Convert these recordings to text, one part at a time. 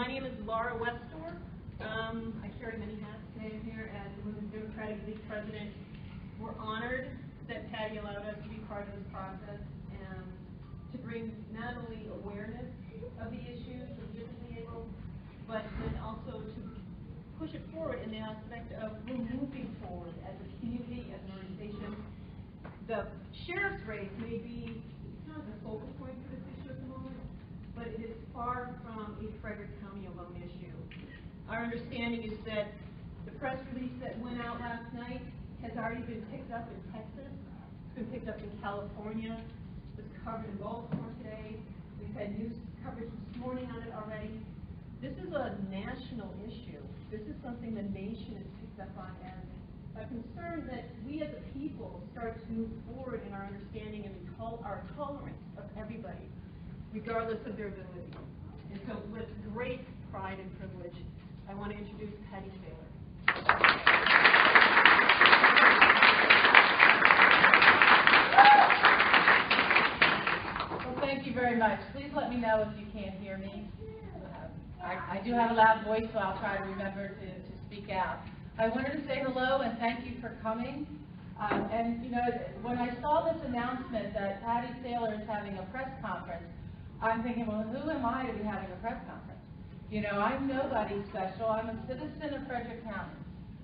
My name is Laura Westor. I carry many hats today. I'm here as the Women's Democratic League President. We're honored that Patti allowed us to be part of this process and to bring not only awareness of the issue to the differently able, but then also to push it forward in the aspect of we're moving forward as a community, as an organization. The sheriff's race may be not the focal point for this issue at the moment, but it is far from a Frederick County alone issue. Our understanding is that the press release that went out last night has already been picked up in Texas. It's been picked up in California. It was covered in Baltimore today. We've had news coverage this morning on it already. This is a national issue. This is something the nation has picked up on as a concern that we as a people start to move forward in our understanding and our tolerance of everybody, regardless of their ability. And so with great pride and privilege, I want to introduce Patti Saylor. Well, thank you very much. Please let me know if you can't hear me. I do have a loud voice, so I'll try to remember to speak out. I wanted to say hello and thank you for coming. And you know, when I saw this announcement that Patti Saylor is having a press conference, I'm thinking, well, who am I to be having a press conference? You know, I'm nobody special. I'm a citizen of Frederick County.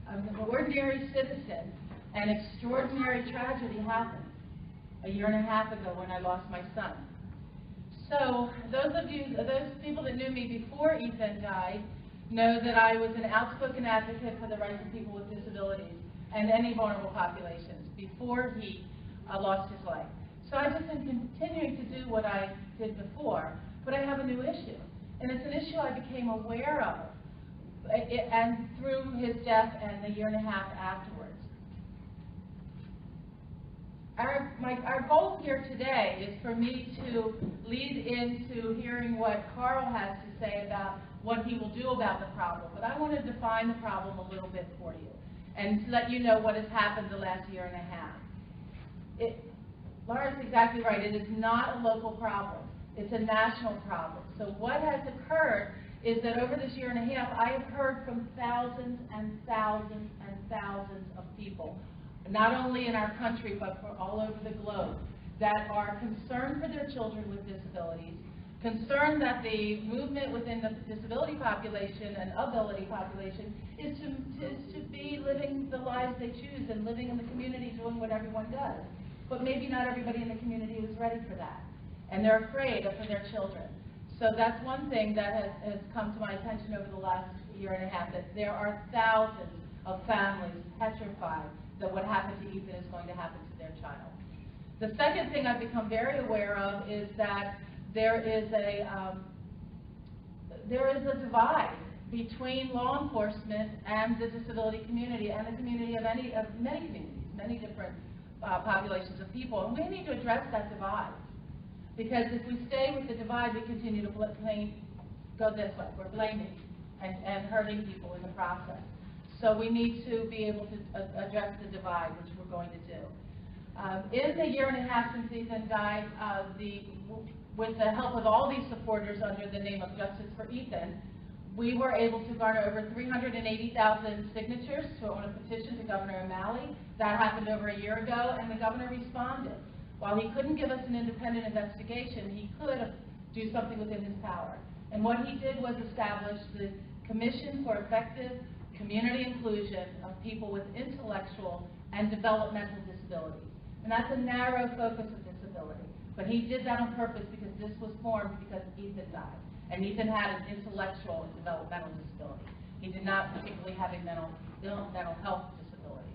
I'm an ordinary citizen. An extraordinary tragedy happened a year and a half ago when I lost my son. So those people that knew me before Ethan died know that I was an outspoken advocate for the rights of people with disabilities and any vulnerable populations before he lost his life. So I just am continuing to do what I did before, but I have a new issue. And it's an issue I became aware of and through his death and the year and a half afterwards. Our goal here today is for me to lead into hearing what Karl has to say about what he will do about the problem. But I want to define the problem a little bit for you and to let you know what has happened the last year and a half. Laura's exactly right. It is not a local problem. It's a national problem. So what has occurred is that over this year and a half, I have heard from thousands and thousands and thousands of people, not only in our country, but for all over the globe, that are concerned for their children with disabilities, concerned that the movement within the disability population and ability population is to be living the lives they choose and living in the community doing what everyone does. But maybe not everybody in the community is ready for that. And they're afraid for their children. So that's one thing that has come to my attention over the last year and a half, that there are thousands of families petrified that what happened to Ethan is going to happen to their child. The second thing I've become very aware of is that there is a divide between law enforcement and the disability community and the community of many communities, many different populations of people. And we need to address that divide. Because if we stay with the divide, we continue to go this way. We're blaming and hurting people in the process. So we need to be able to address the divide, which we're going to do. In the year and a half since Ethan died, with the help of all these supporters under the name of Justice for Ethan, we were able to garner over 380,000 signatures on a petition to Governor O'Malley. That happened over a year ago, and the governor responded. While he couldn't give us an independent investigation, he could do something within his power. And what he did was establish the Commission for Effective Community Inclusion of People with Intellectual and Developmental Disabilities. And that's a narrow focus of disability. But he did that on purpose because this was formed because Ethan died. And Ethan had an intellectual and developmental disability. He did not particularly have a mental health disability.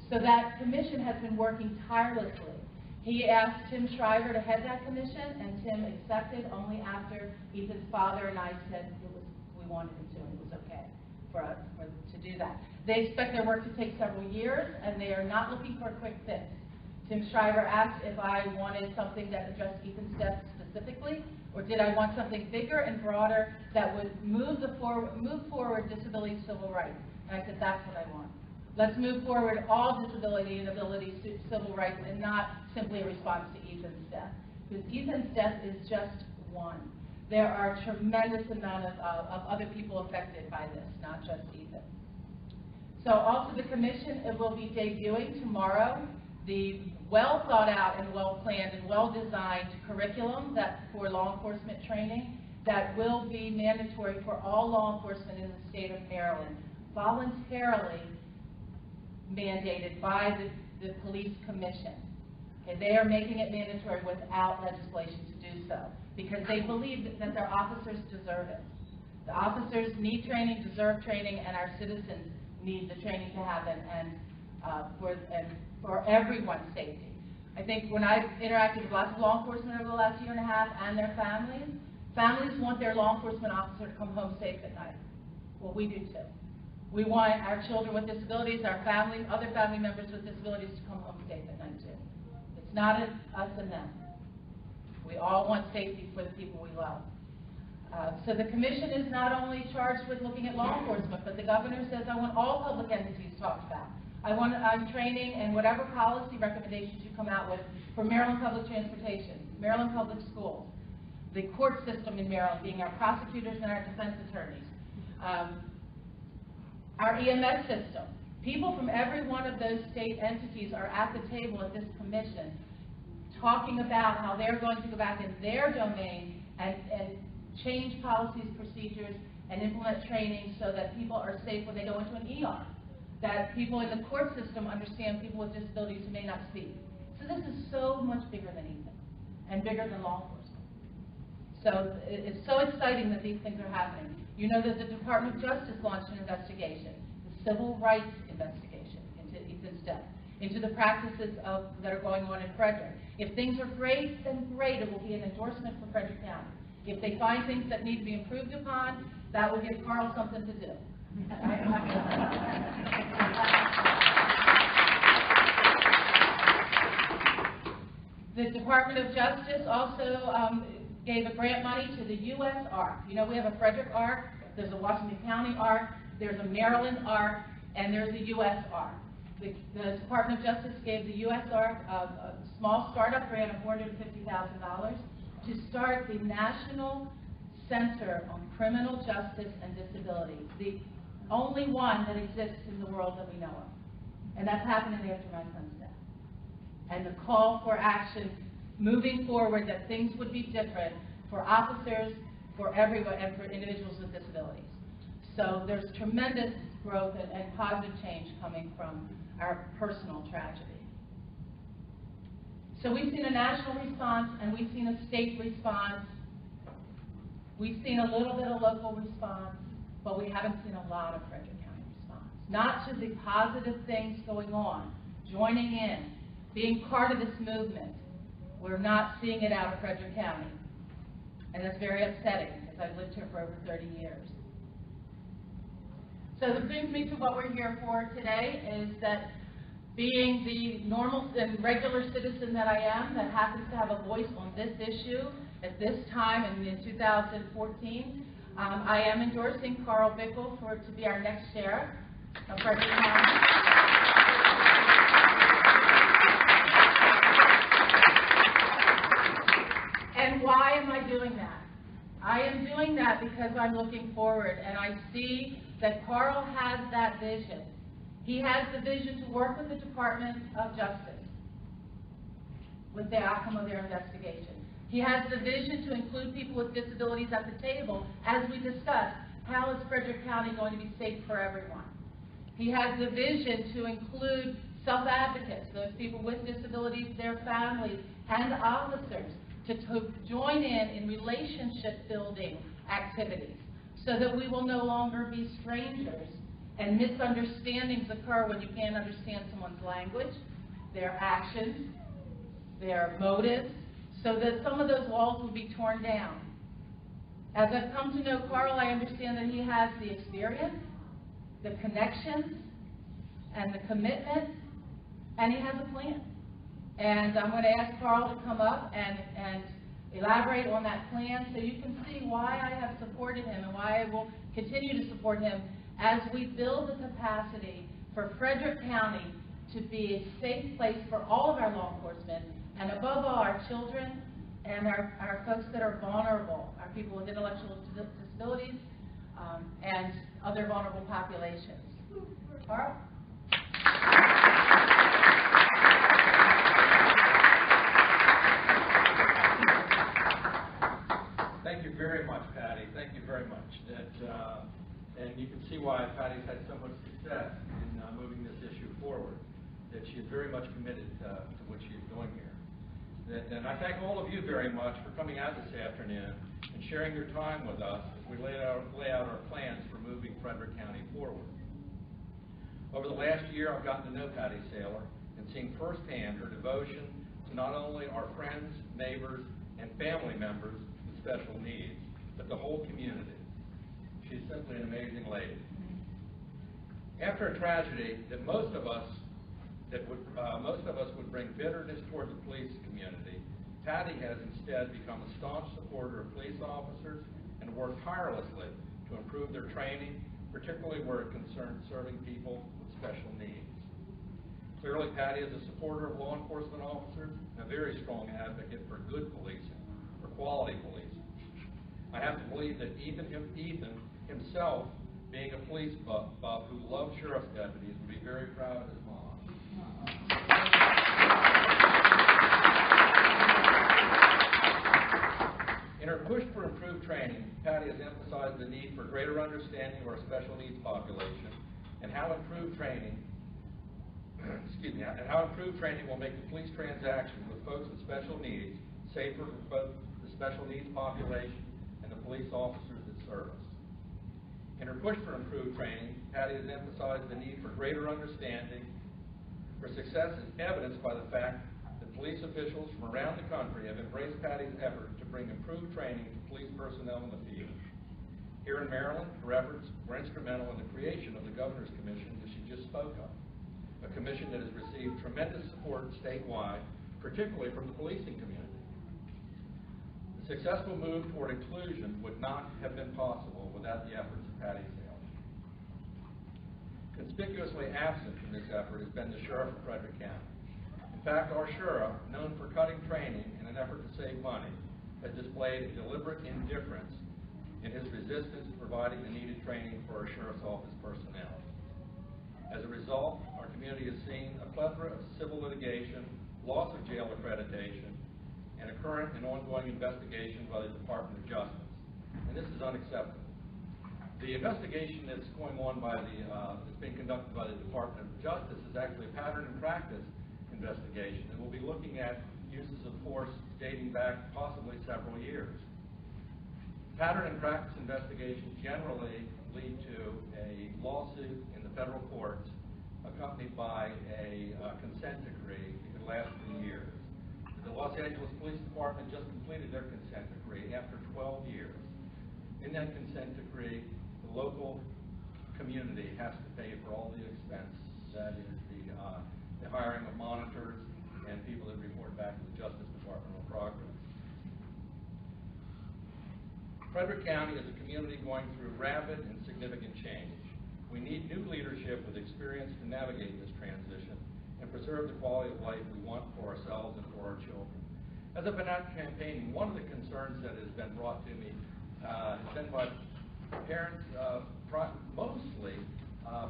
So that commission has been working tirelessly. He asked Tim Shriver to head that commission, and Tim accepted only after Ethan's father and I said we wanted him to, and it was okay for us to do that. They expect their work to take several years, and they are not looking for a quick fix. Tim Shriver asked if I wanted something that addressed Ethan's death specifically, or did I want something bigger and broader that would move forward disability civil rights? And I said, that's what I want. Let's move forward all disability and ability civil rights and not simply a response to Ethan's death. Because Ethan's death is just one. there are a tremendous amount of other people affected by this, not just Ethan. So also the commission, it will be debuting tomorrow the well thought out and well planned and well designed curriculum that for law enforcement training that will be mandatory for all law enforcement in the state of Maryland, voluntarily mandated by the police commission. Okay, they are making it mandatory without legislation to do so because they believe that their officers deserve it. The officers need training, deserve training, and our citizens need the training to happen and for everyone's safety. I think when I've interacted with lots of law enforcement over the last year and a half and their families, families want their law enforcement officer to come home safe at night. Well, we do too. We want our children with disabilities, our family, other family members with disabilities to come home safe at night too. It's not us and them. We all want safety for the people we love. So the commission is not only charged with looking at law enforcement, but the governor says, I want all public entities talked about. I'm training and whatever policy recommendations you come out with for Maryland Public Transportation, Maryland Public Schools, the court system in Maryland, being our prosecutors and our defense attorneys, our EMS system. People from every one of those state entities are at the table at this commission talking about how they're going to go back in their domain and change policies, procedures, and implement training so that people are safe when they go into an ER. That people in the court system understand people with disabilities who may not speak. So this is so much bigger than Ethan and bigger than law enforcement. So it's so exciting that these things are happening. You know that the Department of Justice launched an investigation, the civil rights investigation into Ethan's death, into the practices that are going on in Frederick. If things are great, then great. It will be an endorsement for Frederick County. If they find things that need to be improved upon, that will give Karl something to do. The Department of Justice also gave a grant money to the U.S. ARC. You know, we have a Frederick ARC, there's a Washington County ARC, there's a Maryland ARC, and there's a U.S. ARC. The Department of Justice gave the U.S. ARC a small startup grant of $450,000 to start the National Center on Criminal Justice and Disability, the only one that exists in the world that we know of. And that's happening after my son's death. And the call for action moving forward that things would be different for officers, for everyone, and for individuals with disabilities. So there's tremendous growth and positive change coming from our personal tragedy. So we've seen a national response and we've seen a state response. We've seen a little bit of local response, but we haven't seen a lot of Frederick County response. Not to the positive things going on, joining in, being part of this movement. We're not seeing it out of Frederick County. And that's very upsetting because I've lived here for over 30 years. So that brings me to what we're here for today is that being the normal and regular citizen that I am that happens to have a voice on this issue at this time and in 2014, I am endorsing Karl Bickel to be our next sheriff of Frederick County. And why am I doing that? I am doing that because I'm looking forward and I see that Karl has that vision. He has the vision to work with the Department of Justice with the outcome of their investigation. He has the vision to include people with disabilities at the table. As we discussed, how is Frederick County going to be safe for everyone? He has the vision to include self-advocates, those people with disabilities, their families, and officers to join in relationship building activities so that we will no longer be strangers and misunderstandings occur when you can't understand someone's language, their actions, their motives, so that some of those walls will be torn down. As I've come to know Karl, I understand that he has the experience, the connections, and the commitment, and he has a plan. And I'm going to ask Karl to come up and elaborate on that plan so you can see why I have supported him and why I will continue to support him as we build the capacity for Frederick County to be a safe place for all of our law enforcement and above all our children and our folks that are vulnerable, our people with intellectual disabilities, and other vulnerable populations. Karl? Thank you very much, Patti. Thank you very much. And you can see why Patti's had so much success in moving this issue forward, that she is very much committed to what she is doing here. And I thank all of you very much for coming out this afternoon and sharing your time with us as we lay out our plans for moving Frederick County forward. Over the last year, I've gotten to know Patti Saylor and seen firsthand her devotion to not only our friends, neighbors, and family members with special needs, but the whole community. She's simply an amazing lady. After a tragedy that most of us would bring bitterness toward the police community, Patti has instead become a staunch supporter of police officers and worked tirelessly to improve their training, particularly where it concerns serving people with special needs. Clearly, Patti is a supporter of law enforcement officers and a very strong advocate for good policing, for quality policing. I have to believe that Ethan himself, being a police buff who loves sheriff's deputies, would be very proud of his mom. In her push for improved training, Patti has emphasized the need for greater understanding of our special needs population and how improved training will make the police transactions with folks with special needs safer for both the special needs population and the police officers that serve us. In her push for improved training, Patti has emphasized the need for greater understanding. Her success is evidenced by the fact that police officials from around the country have embraced Patti's effort to bring improved training to police personnel in the field. Here in Maryland, her efforts were instrumental in the creation of the Governor's Commission that she just spoke of, a commission that has received tremendous support statewide, particularly from the policing community. The successful move toward inclusion would not have been possible without the efforts of Patti Saylor. Conspicuously absent from this effort has been the Sheriff of Frederick County. In fact, our Sheriff, known for cutting training in an effort to save money, has displayed a deliberate indifference in his resistance to providing the needed training for our Sheriff's Office personnel. As a result, our community has seen a plethora of civil litigation, loss of jail accreditation, and a current and ongoing investigation by the Department of Justice. And this is unacceptable. The investigation that's going on that's being conducted by the Department of Justice is actually a pattern and practice investigation, and we'll be looking at uses of force dating back possibly several years. Pattern and practice investigations generally lead to a lawsuit in the federal courts accompanied by a consent decree that could last for years. The Los Angeles Police Department just completed their consent decree after 12 years. In that consent decree, the local community has to pay for all the expense. That is the hiring of monitors and people that report back to the Justice Department on progress. Frederick County is a community going through rapid and significant change. We need new leadership with experience to navigate this transition and preserve the quality of life we want for ourselves and for our children. As I've been out campaigning, one of the concerns that has been brought to me has been by parents, mostly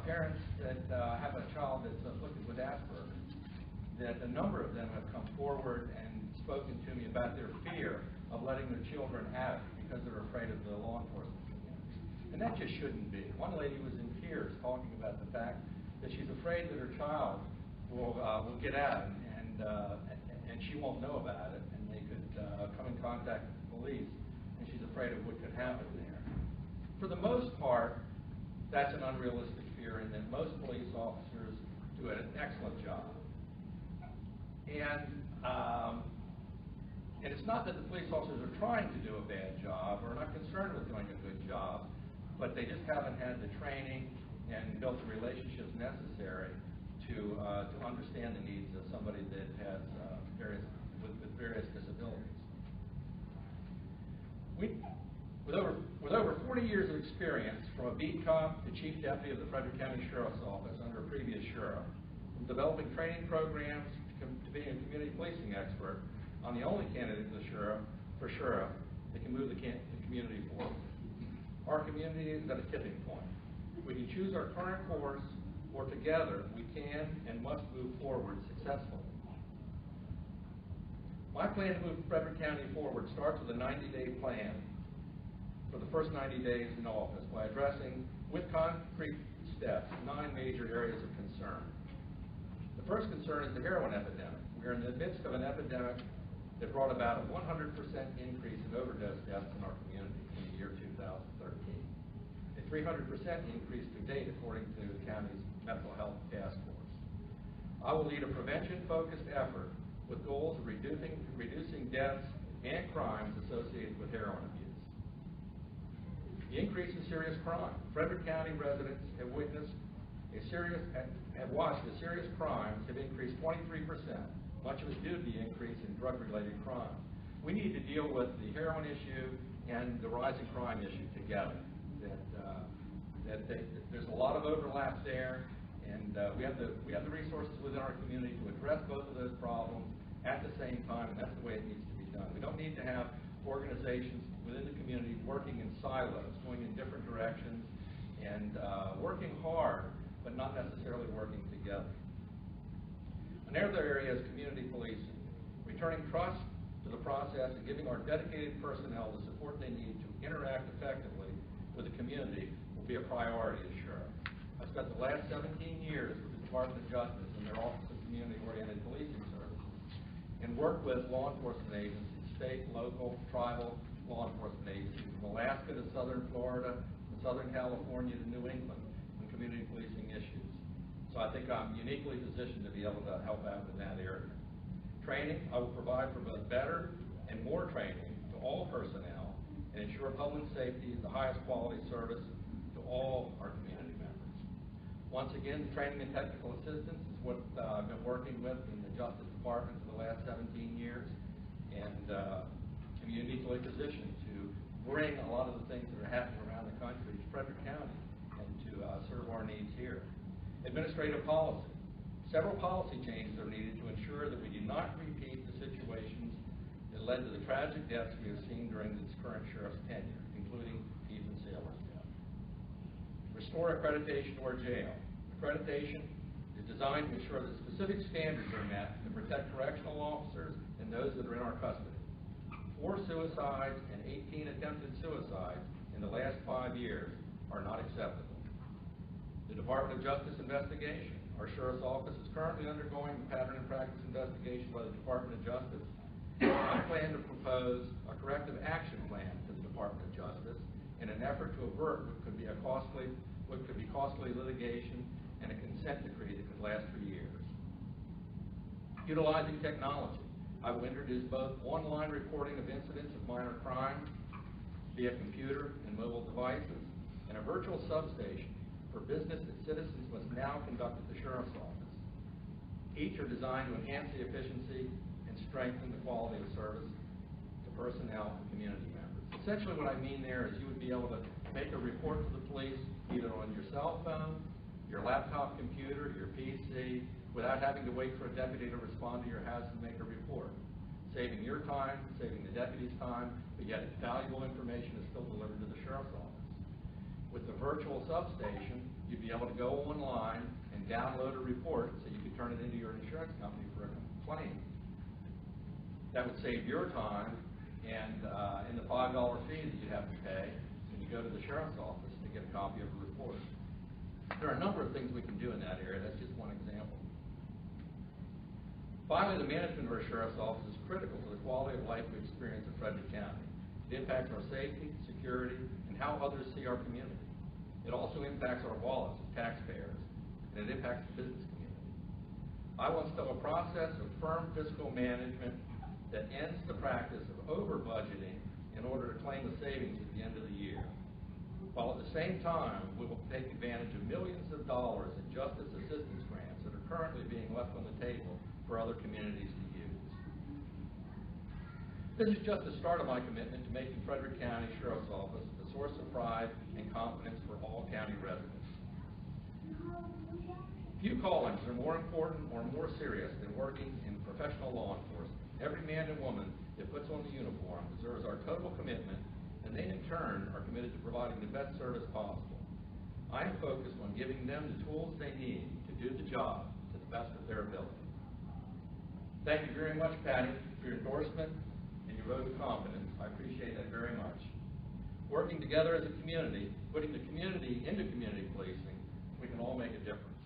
parents that have a child that's afflicted with Asperger's, that a number of them have come forward and spoken to me about their fear of letting their children have it because they're afraid of the law enforcement community. And that just shouldn't be. One lady was in tears talking about the fact that she's afraid that her child will get out and she won't know about it, and they could come in contact with the police, and she's afraid of what could happen there. For the most part, that's an unrealistic fear, and that most police officers do an excellent job. And it's not that the police officers are trying to do a bad job or not concerned with doing a good job, but they just haven't had the training and built the relationships necessary to understand the needs of somebody that has various disabilities. With over 40 years of experience, from a beat cop to chief deputy of the Frederick County Sheriff's Office under a previous sheriff, from developing training programs to being a community policing expert, I'm the only candidate for sheriff that can move the community forward. Our community is at a tipping point. We can choose our current course, or together we can and must move forward successfully. My plan to move Frederick County forward starts with a 90-day plan for the first 90 days in office by addressing with concrete steps 9 major areas of concern. The first concern is the heroin epidemic. We are in the midst of an epidemic that brought about a 100% increase in overdose deaths in our community in the year 2013. A 300% increase to date, according to the county's mental health task force. I will lead a prevention-focused effort with goals of reducing deaths and crimes associated with heroin abuse. The increase in serious crime. Frederick County residents have watched the serious crimes have increased 23%. Much of it due to the increase in drug-related crime. We need to deal with the heroin issue and the rising crime issue together. There's a lot of overlap there, and we have the resources within our community to address both of those problems at the same time, and that's the way it needs to be done. We don't need to have organizations within the community working in silos, going in different directions, and working hard, but not necessarily working together. Another area is community policing. Returning trust to the process and giving our dedicated personnel the support they need to interact effectively with the community will be a priority as sheriff. I spent the last 17 years with the Department of Justice in their Office of Community-Oriented Policing Services and worked with law enforcement agencies, state, local, tribal law enforcement agencies, from Alaska to southern Florida, to southern California to New England on community policing issues. So I think I'm uniquely positioned to be able to help out in that area. Training, I will provide for both better and more training to all personnel and ensure public safety is the highest quality service to all our community members. Once again, training and technical assistance is what I've been working with in the Justice Department for the last 17 years, and I'm uniquely positioned to bring a lot of the things that are happening around the country to Frederick County and to serve our needs here. Administrative policy. Several policy changes are needed to ensure that we do not repeat the situations that led to the tragic deaths we have seen during this current sheriff's tenure, including Ethan Saylor's death. Restore accreditation to our jail. Accreditation is designed to ensure that specific standards are met to protect correctional officers and those that are in our custody. 4 suicides and 18 attempted suicides in the last 5 years are not acceptable. The Department of Justice investigation. Our Sheriff's Office is currently undergoing a pattern and practice investigation by the Department of Justice. I plan to propose a corrective action plan to the Department of Justice in an effort to avert what could be costly litigation and a consent decree that could last for years. Utilizing technology. I will introduce both online reporting of incidents of minor crimes via computer and mobile devices and a virtual substation for business that citizens must now conduct at the Sheriff's Office. Each are designed to enhance the efficiency and strengthen the quality of service to personnel and community members. Essentially what I mean there is you would be able to make a report to the police either on your cell phone, your laptop computer, your PC, without having to wait for a deputy to respond to your house and make a report. Saving your time, saving the deputy's time, but yet valuable information is still delivered to the Sheriff's Office. With the virtual substation, you'd be able to go online and download a report so you could turn it into your insurance company for a complaint. That would save your time and in the $5 fee that you have to pay when you go to the Sheriff's Office to get a copy of the report. There are a number of things we can do in that area. That's just one example. Finally, the management of our Sheriff's Office is critical to the quality of life we experience in Frederick County. It impacts our safety, security, and how others see our community. It also impacts our wallets as taxpayers, and it impacts the business community. I will instill a process of firm fiscal management that ends the practice of over-budgeting in order to claim the savings at the end of the year, while at the same time we will take advantage of millions of dollars in justice assistance grants that are currently being left on the table for other communities to use. This is just the start of my commitment to making Frederick County Sheriff's Office a source of pride and confidence for all county residents. Few callings are more important or more serious than working in professional law enforcement. Every man and woman that puts on the uniform deserves our total commitment, and they in turn are committed to providing the best service possible. I am focused on giving them the tools they need to do the job to the best of their ability. Thank you very much, Patti, for your endorsement and your vote of confidence. I appreciate that very much. Working together as a community, putting the community into community policing, we can all make a difference.